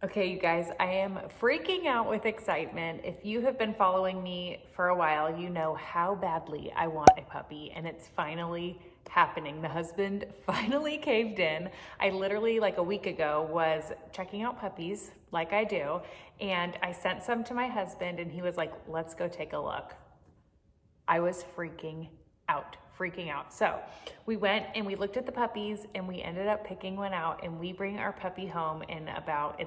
Okay, you guys, I am freaking out with excitement. If you have been following me for a while, you know how badly I want a puppy, and it's finally happening. The husband finally caved in. I literally, like a week ago, was checking out puppies, like I do, and I sent some to my husband, and he was like, let's go take a look. I was freaking out. So we went and we looked at the puppies and we ended up picking one out, and we bring our puppy home in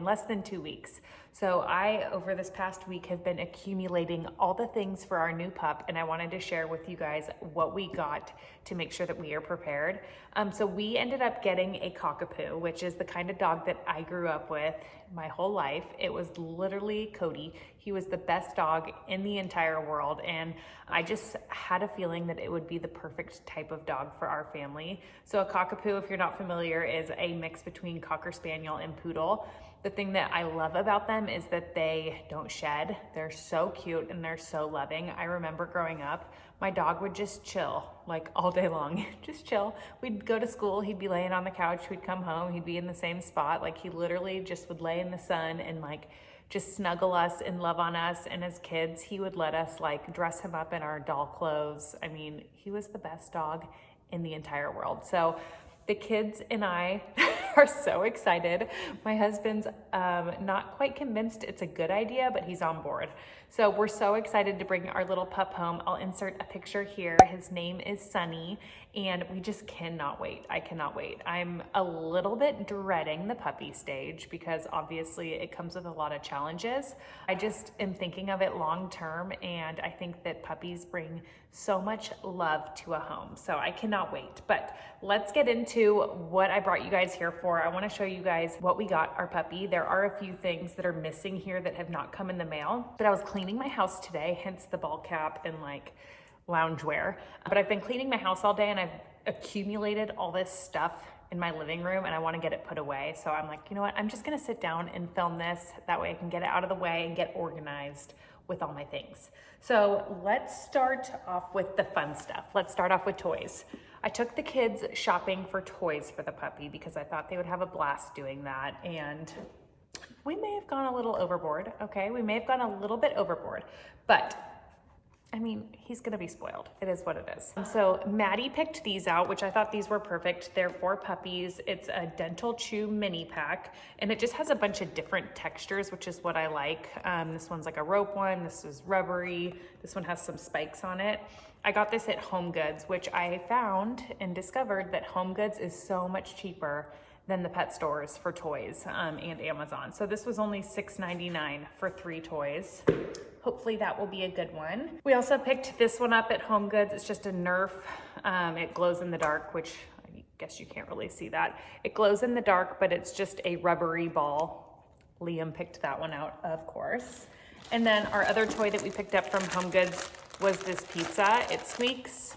less than 2 weeks. So I, over this past week, have been accumulating all the things for our new pup, and I wanted to share with you guys what we got to make sure that we are prepared. So we ended up getting a cockapoo, which is the kind of dog that I grew up with my whole life. It was literally Cody. He was the best dog in the entire world, and I just had a feeling that it would be the perfect type of dog for our family. So a cockapoo, if you're not familiar, is a mix between Cocker Spaniel and Poodle. The thing that I love about them is that they don't shed. They're so cute and they're so loving. I remember growing up, my dog would just chill like all day long, just chill. We'd go to school, he'd be laying on the couch, we'd come home, he'd be in the same spot. Like he literally just would lay in the sun and like just snuggle us and love on us. And as kids, he would let us like dress him up in our doll clothes. I mean, he was the best dog in the entire world. So the kids and I are so excited. My husband's not quite convinced it's a good idea, but he's on board. So we're so excited to bring our little pup home. I'll insert a picture here. His name is Sunny, and we just cannot wait. I cannot wait. I'm a little bit dreading the puppy stage because obviously it comes with a lot of challenges. I just am thinking of it long term, and I think that puppies bring so much love to a home. So I cannot wait. But let's get into what I brought you guys here for. I want to show you guys what we got our puppy. There are a few things that are missing here that have not come in the mail, but I was cleaning my house today, hence the ball cap and like loungewear. But I've been cleaning my house all day and I've accumulated all this stuff in my living room and I want to get it put away. So I'm like, you know what? I'm just going to sit down and film this. That way I can get it out of the way and get organized with all my things. So let's start off with the fun stuff. Let's start off with toys. I took the kids shopping for toys for the puppy because I thought they would have a blast doing that. And we may have gone a little overboard, okay? We may have gone a little bit overboard, but I mean, he's gonna be spoiled. It is what it is. And so Maddie picked these out, which I thought these were perfect. They're for puppies. It's a Dental Chew mini pack, and it just has a bunch of different textures, which is what I like. This one's like a rope one. This is rubbery. This one has some spikes on it. I got this at Home Goods, which I found and discovered that Home Goods is so much cheaper than the pet stores for toys and Amazon. So this was only $6.99 for 3 toys. Hopefully that will be a good one. We also picked this one up at Home Goods. It's just a Nerf. It glows in the dark, which I guess you can't really see that. It glows in the dark, but it's just a rubbery ball. Liam picked that one out, of course. And then our other toy that we picked up from Home Goods was this pizza. It squeaks,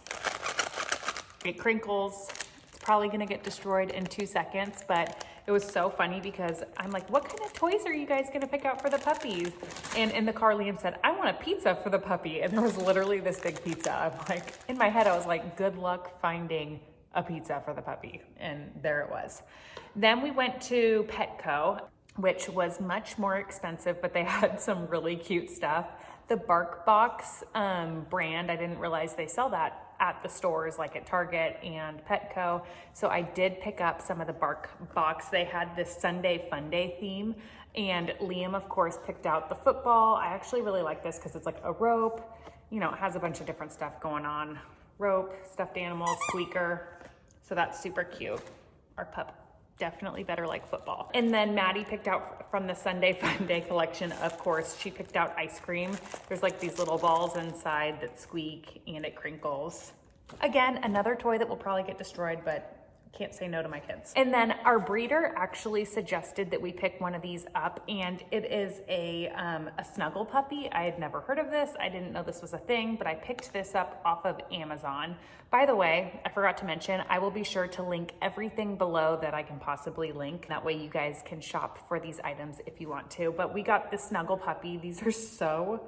it crinkles. It's probably gonna get destroyed in 2 seconds, but it was so funny because I'm like, what kind of toys are you guys gonna pick out for the puppies? And in the car, Liam said, I want a pizza for the puppy. And there was literally this big pizza. I'm like, in my head, I was like, good luck finding a pizza for the puppy. And there it was. Then we went to Petco, which was much more expensive, but they had some really cute stuff. The Bark Box brand, I didn't realize they sell that at the stores like at Target and Petco. So I did pick up some of the Bark Box. They had this Sunday Fun Day theme, and Liam, of course, picked out the football. I actually really like this because it's like a rope, you know, it has a bunch of different stuff going on. Rope, stuffed animals, squeaker. So that's super cute. Our pup definitely better like football. And then Maddie picked out from the Sunday Fun Day collection, of course, she picked out ice cream. There's like these little balls inside that squeak and it crinkles. Again, another toy that will probably get destroyed, but can't say no to my kids. And then our breeder actually suggested that we pick one of these up, and it is a Snuggle Puppy. I had never heard of this. I didn't know this was a thing, but I picked this up off of Amazon. By the way, I forgot to mention, I will be sure to link everything below that I can possibly link. That way you guys can shop for these items if you want to. But we got the Snuggle Puppy. These are so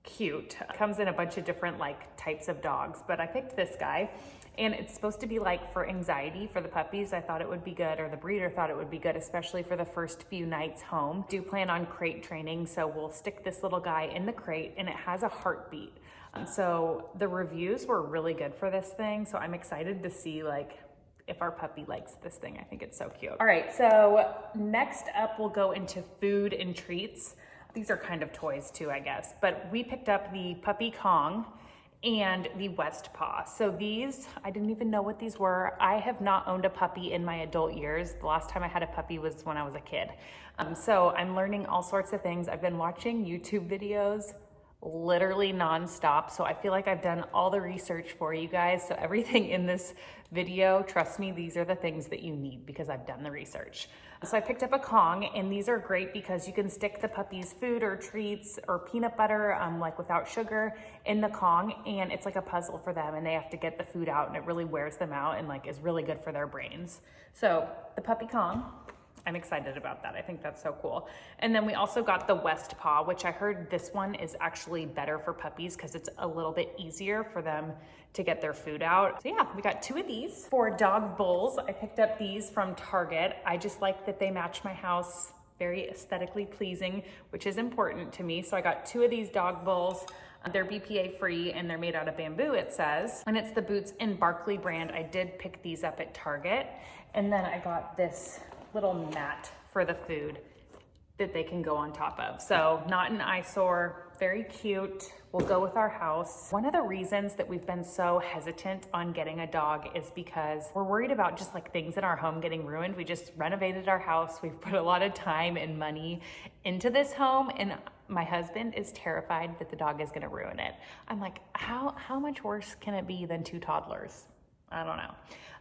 cute. It comes in a bunch of different like types of dogs, but I picked this guy. And it's supposed to be like for anxiety for the puppies. I thought it would be good, or the breeder thought it would be good, especially for the first few nights home. Do plan on crate training, so we'll stick this little guy in the crate and it has a heartbeat. So the reviews were really good for this thing. So I'm excited to see like if our puppy likes this thing. I think it's so cute. All right, so next up we'll go into food and treats. These are kind of toys too, I guess, but we picked up the Puppy Kong and the West Paw. So these, I didn't even know what these were. I have not owned a puppy in my adult years. The last time I had a puppy was when I was a kid. So I'm learning all sorts of things. I've been watching YouTube videos literally nonstop. So I feel like I've done all the research for you guys. So everything in this video, trust me, these are the things that you need because I've done the research. So I picked up a Kong, and these are great because you can stick the puppy's food or treats or peanut butter, like without sugar, in the Kong, and it's like a puzzle for them, and they have to get the food out, and it really wears them out and like is really good for their brains. So the Puppy Kong, I'm excited about that. I think that's so cool. And then we also got the West Paw, which I heard this one is actually better for puppies because it's a little bit easier for them to get their food out. So yeah, we got 2 of these. For dog bowls, I picked up these from Target. I just like that they match my house, very aesthetically pleasing, which is important to me. So I got 2 of these dog bowls. They're BPA free and they're made out of bamboo, it says. And it's the Boots and Barkley brand. I did pick these up at Target. And then I got this little mat for the food that they can go on top of. So not an eyesore, very cute, will go with our house. One of the reasons that we've been so hesitant on getting a dog is because we're worried about just like things in our home getting ruined. We just renovated our house. We've put a lot of time and money into this home, and my husband is terrified that the dog is gonna ruin it. I'm like, how much worse can it be than 2 toddlers? I don't know.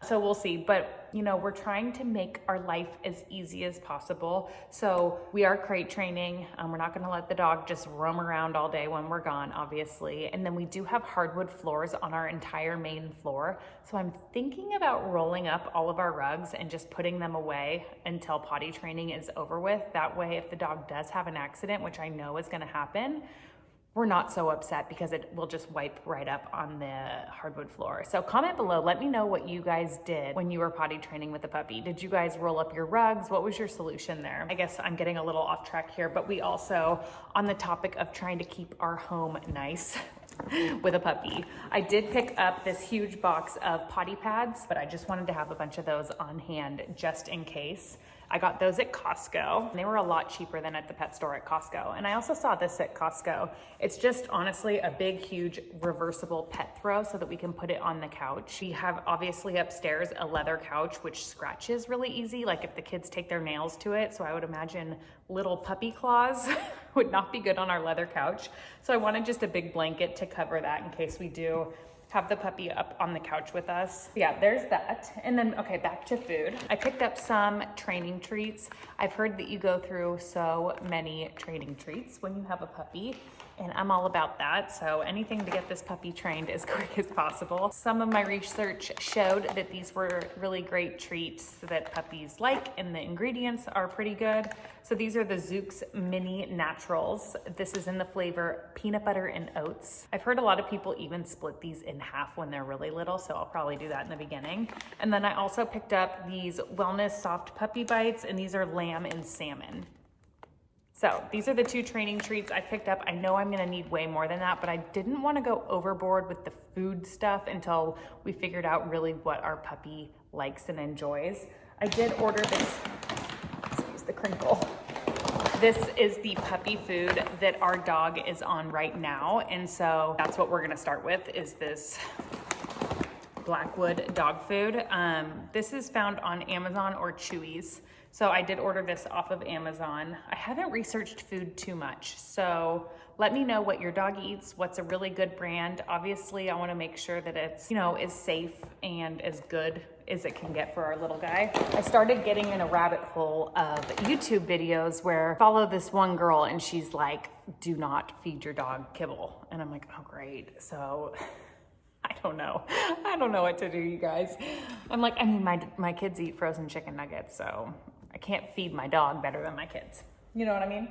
So we'll see, but you know, we're trying to make our life as easy as possible. So we are crate training. We're not gonna let the dog just roam around all day when we're gone, obviously. And then we do have hardwood floors on our entire main floor. So I'm thinking about rolling up all of our rugs and just putting them away until potty training is over with. That way, if the dog does have an accident, which I know is gonna happen, we're not so upset because it will just wipe right up on the hardwood floor. So comment below, let me know what you guys did when you were potty training with the puppy. Did you guys roll up your rugs? What was your solution there? I guess I'm getting a little off track here, but we also, on the topic of trying to keep our home nice with a puppy, I did pick up this huge box of Potty Pads, but I just wanted to have a bunch of those on hand just in case. I got those at Costco. They were a lot cheaper than at the pet store at Costco. And I also saw this at Costco. It's just honestly a big, huge reversible pet throw so that we can put it on the couch. We have obviously upstairs a leather couch, which scratches really easy, like if the kids take their nails to it. So I would imagine little puppy claws would not be good on our leather couch. So I wanted just a big blanket to cover that in case we do have the puppy up on the couch with us. Yeah, there's that. And then, okay, back to food. I picked up some training treats. I've heard that you go through so many training treats when you have a puppy, and I'm all about that. So anything to get this puppy trained as quick as possible. Some of my research showed that these were really great treats that puppies like, and the ingredients are pretty good. So these are the Zooks Mini Naturals. This is in the flavor peanut butter and oats. I've heard a lot of people even split these in half when they're really little, so I'll probably do that in the beginning. And then I also picked up these Wellness Soft Puppy Bites, and these are lamb and salmon. So these are the 2 training treats I picked up. I know I'm gonna need way more than that, but I didn't wanna go overboard with the food stuff until we figured out really what our puppy likes and enjoys. I did order this, excuse the crinkle. This is the puppy food that our dog is on right now. And so that's what we're gonna start with, is this Blackwood dog food. This is found on Amazon or Chewy's. So I did order this off of Amazon. I haven't researched food too much, so let me know what your dog eats, what's a really good brand. Obviously, I wanna make sure that it's, you know, as safe and as good as it can get for our little guy. I started getting in a rabbit hole of YouTube videos where I follow this one girl and she's like, do not feed your dog kibble. And I'm like, oh great. So I don't know what to do, you guys. I'm like, I mean, my kids eat frozen chicken nuggets, so I can't feed my dog better than my kids. You know what I mean?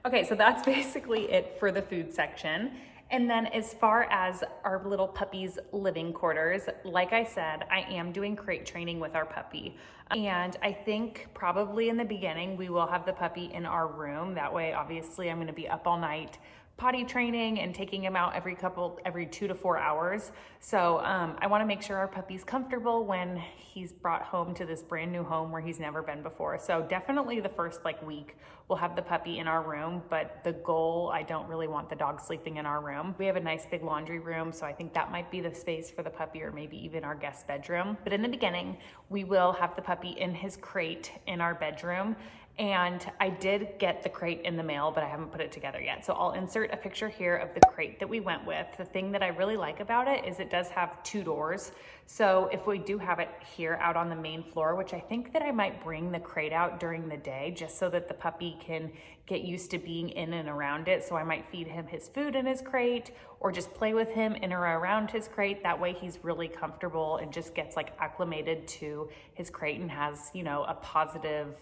Okay, so that's basically it for the food section. And then as far as our little puppy's living quarters, like I said, I am doing crate training with our puppy. And I think probably in the beginning, we will have the puppy in our room. That way, obviously, I'm gonna be up all night potty training and taking him out every 2 to 4 hours. So I wanna make sure our puppy's comfortable when he's brought home to this brand new home where he's never been before. So definitely the first week, we'll have the puppy in our room, but the goal, I don't really want the dog sleeping in our room. We have a nice big laundry room, so I think that might be the space for the puppy, or maybe even our guest bedroom. But in the beginning, we will have the puppy in his crate in our bedroom. And I did get the crate in the mail, but I haven't put it together yet. So I'll insert a picture here of the crate that we went with. The thing that I really like about it is it does have 2 doors. So if we do have it here out on the main floor, which I think that I might bring the crate out during the day just so that the puppy can get used to being in and around it. So I might feed him his food in his crate or just play with him in or around his crate. That way he's really comfortable and just gets acclimated to his crate and has, a positive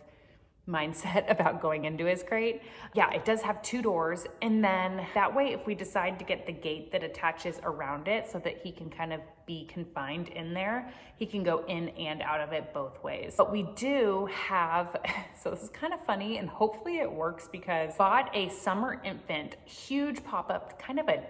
mindset about going into his crate. Yeah, it does have 2 doors. And then that way, if we decide to get the gate that attaches around it so that he can kind of be confined in there, he can go in and out of it both ways. But we do have, so this is kind of funny and hopefully it works, because I bought a summer infant, huge pop-up, kind of a,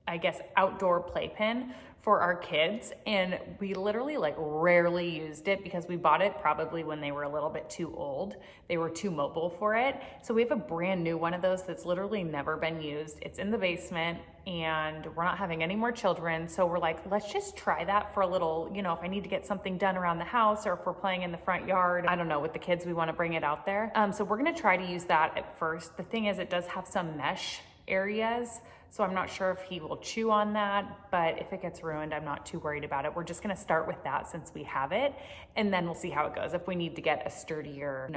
I guess, outdoor playpen for our kids, and we literally rarely used it because we bought it probably when they were a little bit too old. They were too mobile for it. So we have a brand new one of those that's literally never been used. It's in the basement and we're not having any more children. So we're like, let's just try that for a little, if I need to get something done around the house, or if we're playing in the front yard, I don't know, with the kids, we want to bring it out there. So we're gonna try to use that at first. The thing is, it does have some mesh areas, so I'm not sure if he will chew on that, but if it gets ruined, I'm not too worried about it. We're just gonna start with that since we have it, and then we'll see how it goes. If we need to get a sturdier,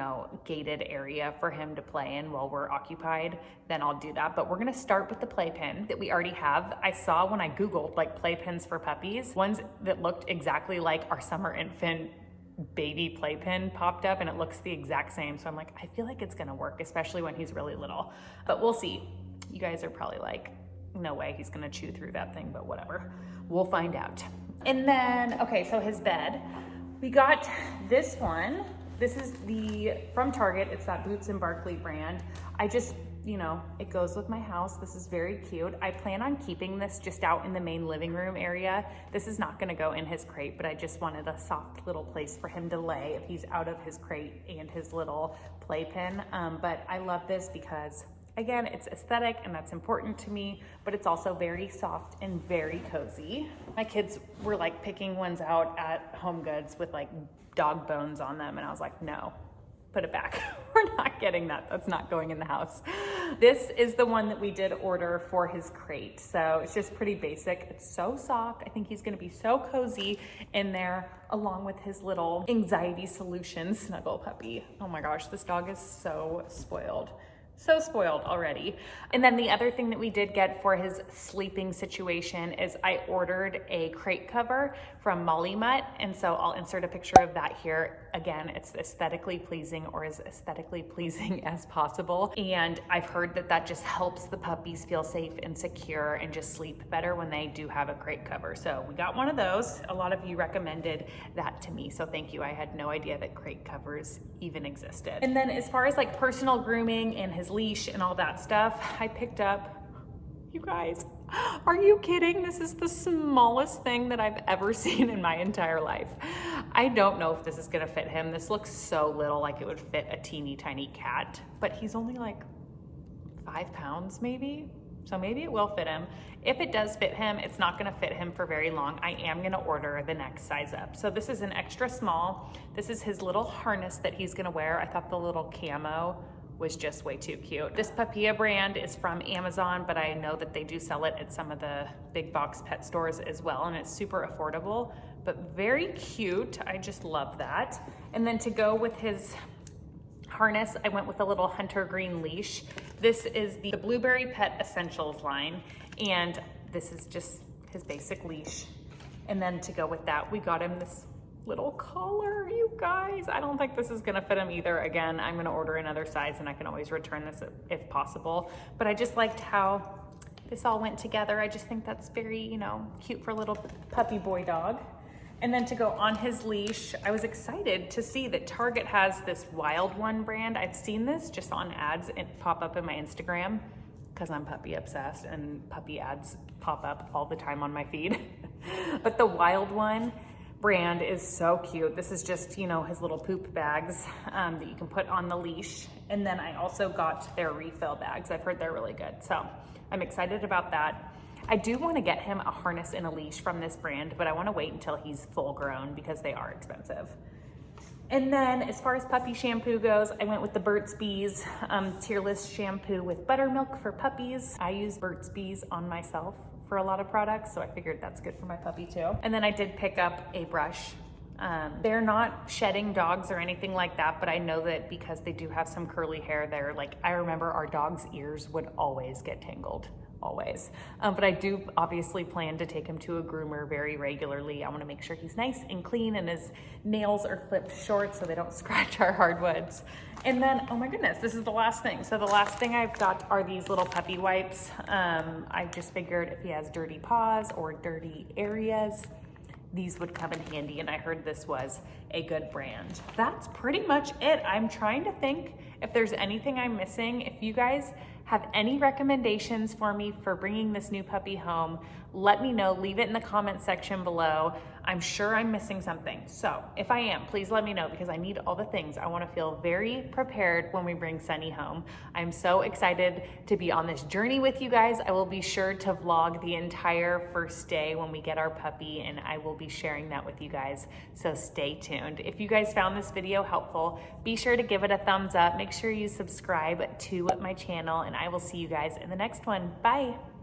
gated area for him to play in while we're occupied, then I'll do that. But we're gonna start with the playpen that we already have. I saw when I Googled playpens for puppies, ones that looked exactly like our summer infant baby playpen popped up, and it looks the exact same. So I'm like, I feel like it's gonna work, especially when he's really little, but we'll see. You guys are probably like, no way he's gonna chew through that thing, but whatever, we'll find out. And then, okay, so his bed, we got this one. This is from Target. It's that Boots and Barkley brand. I just, it goes with my house. This is very cute. I plan on keeping this just out in the main living room area. This is not gonna go in his crate, but I just wanted a soft little place for him to lay if he's out of his crate and his little playpen. But I love this because, again, it's aesthetic and that's important to me, but it's also very soft and very cozy. My kids were picking ones out at Home Goods with dog bones on them, and I was like, no, put it back. We're not getting that. That's not going in the house. This is the one that we did order for his crate. So it's just pretty basic. It's so soft. I think he's gonna be so cozy in there, along with his little anxiety solution, Snuggle Puppy. Oh my gosh, this dog is so spoiled. So spoiled already. And then the other thing that we did get for his sleeping situation is I ordered a crate cover from Molly Mutt. And so I'll insert a picture of that here. Again, it's aesthetically pleasing, or as aesthetically pleasing as possible. And I've heard that that just helps the puppies feel safe and secure and just sleep better when they do have a crate cover. So we got one of those. A lot of you recommended that to me, so thank you. I had no idea that crate covers even existed. And then as far as personal grooming and his leash and all that stuff, I picked up, you guys, are you kidding? This is the smallest thing that I've ever seen in my entire life. I don't know if this is gonna fit him. This looks so little, like it would fit a teeny tiny cat, but he's only 5 pounds maybe. So maybe it will fit him. If it does fit him, it's not gonna fit him for very long. I am gonna order the next size up. So this is an extra small. This is his little harness that he's gonna wear. I thought the little camo was just way too cute. This Papilla brand is from Amazon, but I know that they do sell it at some of the big box pet stores as well, and it's super affordable, but very cute. I just love that. And then to go with his harness, I went with a little hunter green leash. This is the Blueberry Pet Essentials line, and this is just his basic leash. And then to go with that, we got him this little collar, you guys. I don't think this is gonna fit him either. Again, I'm gonna order another size and I can always return this if possible. But I just liked how this all went together. I just think that's very, you know, cute for a little puppy boy dog. And then to go on his leash, I was excited to see that Target has this Wild One brand. I've seen this just on ads and pop up in my Instagram because I'm puppy obsessed and puppy ads pop up all the time on my feed. But the Wild One brand is so cute. This is just, you know, his little poop bags that you can put on the leash. And then I also got their refill bags. I've heard they're really good. So I'm excited about that. I do want to get him a harness and a leash from this brand, but I want to wait until he's full grown because they are expensive. And then as far as puppy shampoo goes, I went with the Burt's Bees Tearless shampoo with buttermilk for puppies. I use Burt's Bees on myself for a lot of products, so I figured that's good for my puppy too. And then I did pick up a brush. They're not shedding dogs or anything like that, but I know that because they do have some curly hair, they're like, I remember our dog's ears would always get tangled. Always. But I do obviously plan to take him to a groomer very regularly. I want to make sure he's nice and clean and his nails are clipped short so they don't scratch our hardwoods. And then, oh my goodness, this is the last thing. So the last thing I've got are these little puppy wipes. I just figured if he has dirty paws or dirty areas, these would come in handy, and I heard this was a good brand. That's pretty much it. I'm trying to think if there's anything I'm missing. If you guys have any recommendations for me for bringing this new puppy home, let me know. Leave it in the comment section below. I'm sure I'm missing something. So if I am, please let me know because I need all the things. I want to feel very prepared when we bring Sunny home. I'm so excited to be on this journey with you guys. I will be sure to vlog the entire first day when we get our puppy, and I will be sharing that with you guys. So stay tuned. If you guys found this video helpful, be sure to give it a thumbs up. Make sure you subscribe to my channel, and I will see you guys in the next one. Bye.